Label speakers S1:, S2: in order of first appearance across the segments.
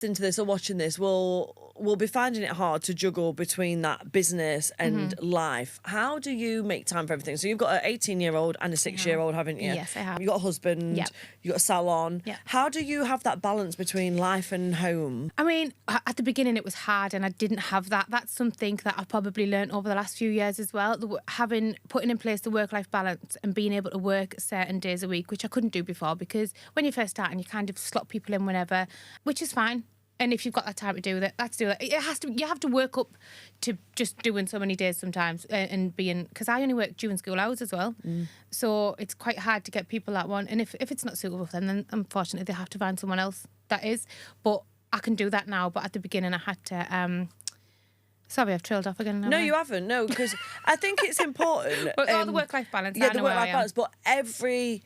S1: into this or watching this will be finding it hard to juggle between that business and life. How do you make time for everything? So you've got an 18-year-old and a 6-year-old, haven't you?
S2: Yes, I have.
S1: You've got a husband, you've got a salon.
S2: Yep.
S1: How do you have that balance between life and home?
S2: I mean, at the beginning it was hard and I didn't have that. That's something that I've probably learned over the last few years as well. Putting in place the work-life balance and being able to work certain days a week, which I couldn't do before, because when you first start and you kind of slot people in whenever, which is fine. And if you've got that time to do that, let's do it. You have to work up to just doing so many days sometimes and being, because I only work during school hours as well. So it's quite hard to get people that one. And if it's not suitable for them, then unfortunately they have to find someone else that is. But I can do that now. But at the beginning I had to... Sorry, I've trailed off again.
S1: No, you haven't. No, because I think it's important.
S2: But the work-life balance.
S1: Yeah, the work-life balance. But every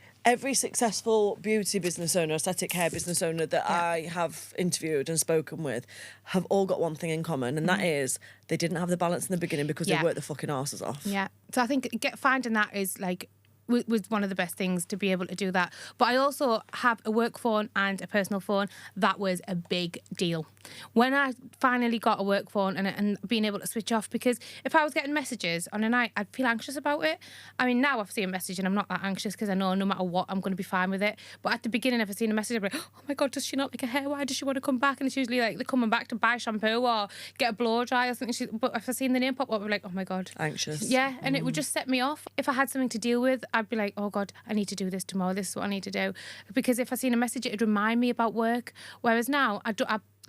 S1: successful beauty business owner, aesthetic hair business owner that I have interviewed and spoken with have all got one thing in common, and that is they didn't have the balance in the beginning because they worked their fucking arses off.
S2: Yeah. So I think finding that is like... was one of the best things to be able to do that. But I also have a work phone and a personal phone. That was a big deal. When I finally got a work phone and being able to switch off, because if I was getting messages on a night, I'd feel anxious about it. I mean, now I've seen a message and I'm not that anxious because I know no matter what, I'm going to be fine with it. But at the beginning, if I've seen a message, I'm like, oh my God, does she not like her hair? Why does she want to come back? And it's usually like they're coming back to buy shampoo or get a blow dry or something. But if I've seen the name pop up, I'm like, oh my God.
S1: Anxious.
S2: Yeah, and it would just set me off. If I had something to deal with, I'd be like, oh God, I need to do this tomorrow. This is what I need to do. Because if I seen a message, it'd remind me about work. Whereas now, I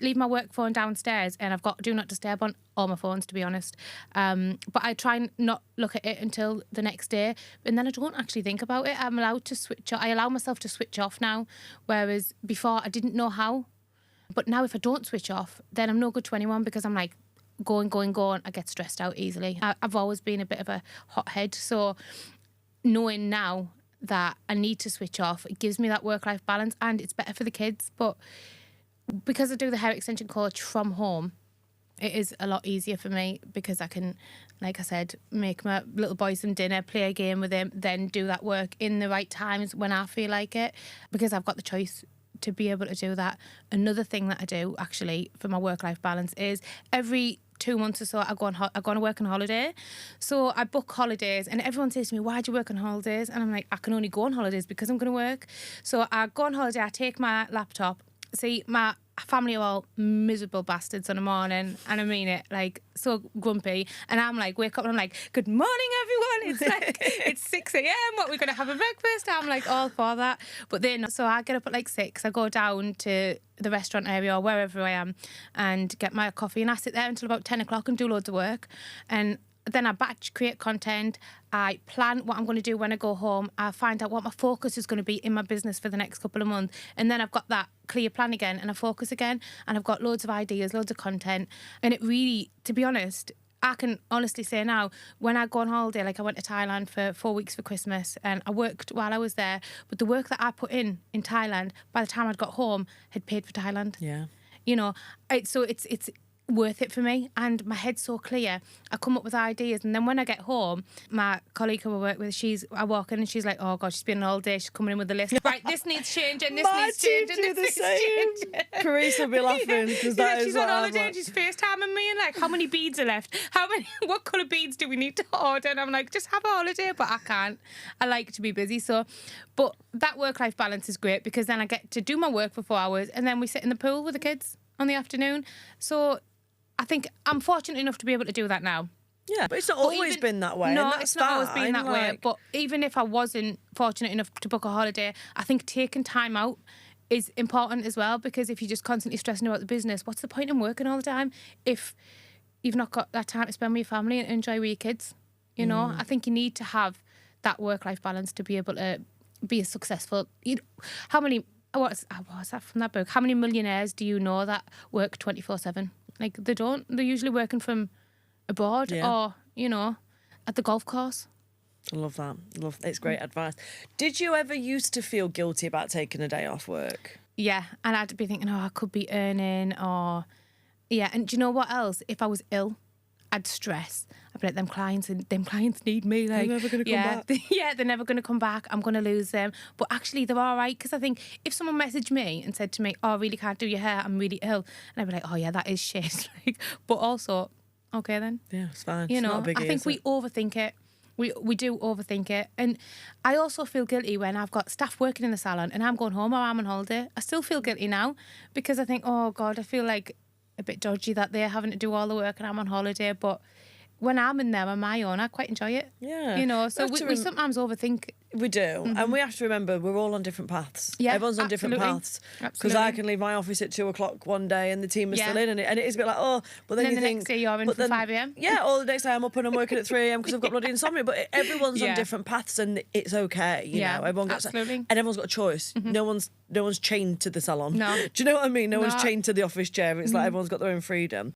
S2: leave my work phone downstairs and I've got do not disturb on all my phones, to be honest. But I try and not look at it until the next day. And then I don't actually think about it. I'm allowed to switch off. I allow myself to switch off now. Whereas before, I didn't know how. But now if I don't switch off, then I'm no good to anyone because I'm like, going. I get stressed out easily. I've always been a bit of a hothead. So knowing now that I need to switch off, it gives me that work-life balance and it's better for the kids. But because I do the hair extension coach from home, it is a lot easier for me because I can, like I said, make my little boy some dinner, play a game with him, then do that work in the right times when I feel like it, because I've got the choice to be able to do that. Another thing that I do actually for my work-life balance is every 2 months or so I go on work on holiday. So I book holidays and everyone says to me, why do you work on holidays? And I'm like, I can only go on holidays because I'm going to work. So I go on holiday, I take my laptop. See, my family are all miserable bastards on a morning, and I mean it, like so grumpy, and I'm like wake up and I'm like, good morning everyone, it's like it's 6 a.m, what, we're going to have a breakfast? I'm like all for that. But then so I get up at like 6, I go down to the restaurant area or wherever I am and get my coffee, and I sit there until about 10 o'clock and do loads of work. And then I batch create content, I plan what I'm going to do when I go home, I find out what my focus is going to be in my business for the next couple of months, and then I've got that clear plan again and I focus again, and I've got loads of ideas, loads of content. And it really, to be honest, I can honestly say now, when I go on holiday, like I went to Thailand for 4 weeks for Christmas and I worked while I was there, but the work that I put in Thailand, by the time I'd got home, had paid for Thailand.
S1: Yeah.
S2: You know, it's worth it for me, and my head's so clear. I come up with ideas, and then when I get home, my colleague who I work with, I walk in and she's like, oh God, she's been all day, she's coming in with a list. Right, this needs changing, this needs changing, this needs changing.
S1: Carissa will be laughing because that is
S2: she's
S1: what
S2: on
S1: I'm
S2: holiday
S1: like.
S2: and she's FaceTiming me and like, how many beads are left? What colour beads do we need to order? And I'm like, just have a holiday, but I can't. I like to be busy. So, but that work-life balance is great because then I get to do my work for 4 hours and then we sit in the pool with the kids on the afternoon. So I think I'm fortunate enough to be able to do that now.
S1: Yeah, but it's not always been that way.
S2: No,
S1: and
S2: it's not always been that way.
S1: like...
S2: But even if I wasn't fortunate enough to book a holiday, I think taking time out is important as well, because if you're just constantly stressing about the business, what's the point in working all the time if you've not got that time to spend with your family and enjoy with your kids? You know, I think you need to have that work-life balance to be able to be a successful... What's that from that book? How many millionaires do you know that work 24/7? Like, they don't. They're usually working from abroad or, you know, at the golf course.
S1: I love that. It's great advice. Did you ever used to feel guilty about taking a day off work?
S2: Yeah, and I'd be thinking, oh, I could be earning or... Yeah, and do you know what else? If I was ill, I'd stress. I'd be like, them clients need me. Like,
S1: They're never going to come back.
S2: Yeah, they're never going to come back. I'm going to lose them. But actually, they're all right. Because I think if someone messaged me and said to me, oh, I really can't do your hair, I'm really ill. And I'd be like, oh, yeah, that is shit. Like, but also, okay then.
S1: Yeah, it's fine.
S2: You
S1: It's
S2: know,
S1: not a biggie,
S2: I think
S1: is
S2: we
S1: it?
S2: overthink it. We do overthink it. And I also feel guilty when I've got staff working in the salon and I'm going home or I'm on holiday. I still feel guilty now because I think, oh, God, I feel like a bit dodgy that they're having to do all the work and I'm on holiday. But when I'm in there on my own, I quite enjoy it.
S1: Yeah.
S2: You know, so
S1: We have to
S2: we sometimes overthink.
S1: We do. And we have to remember we're all on different paths.
S2: Yeah,
S1: Everyone's on different
S2: absolutely.
S1: paths. Because
S2: Absolutely.
S1: I can leave my office at 2:00 one day and the team is
S2: Yeah.
S1: still in. And it is a bit like, oh, but then
S2: And
S1: you
S2: then the
S1: think...
S2: next day you're in
S1: but
S2: from 5 a.m.
S1: Yeah, or the next day I'm up and I'm working at 3 a.m. because I've got bloody insomnia. But everyone's on
S2: Yeah.
S1: different paths and it's okay. You
S2: Yeah,
S1: know, everyone gets
S2: absolutely.
S1: And everyone's got a choice. No one's chained to the salon.
S2: No.
S1: Do you know what I mean? No one's
S2: No.
S1: chained to the office chair. It's like everyone's got their own freedom.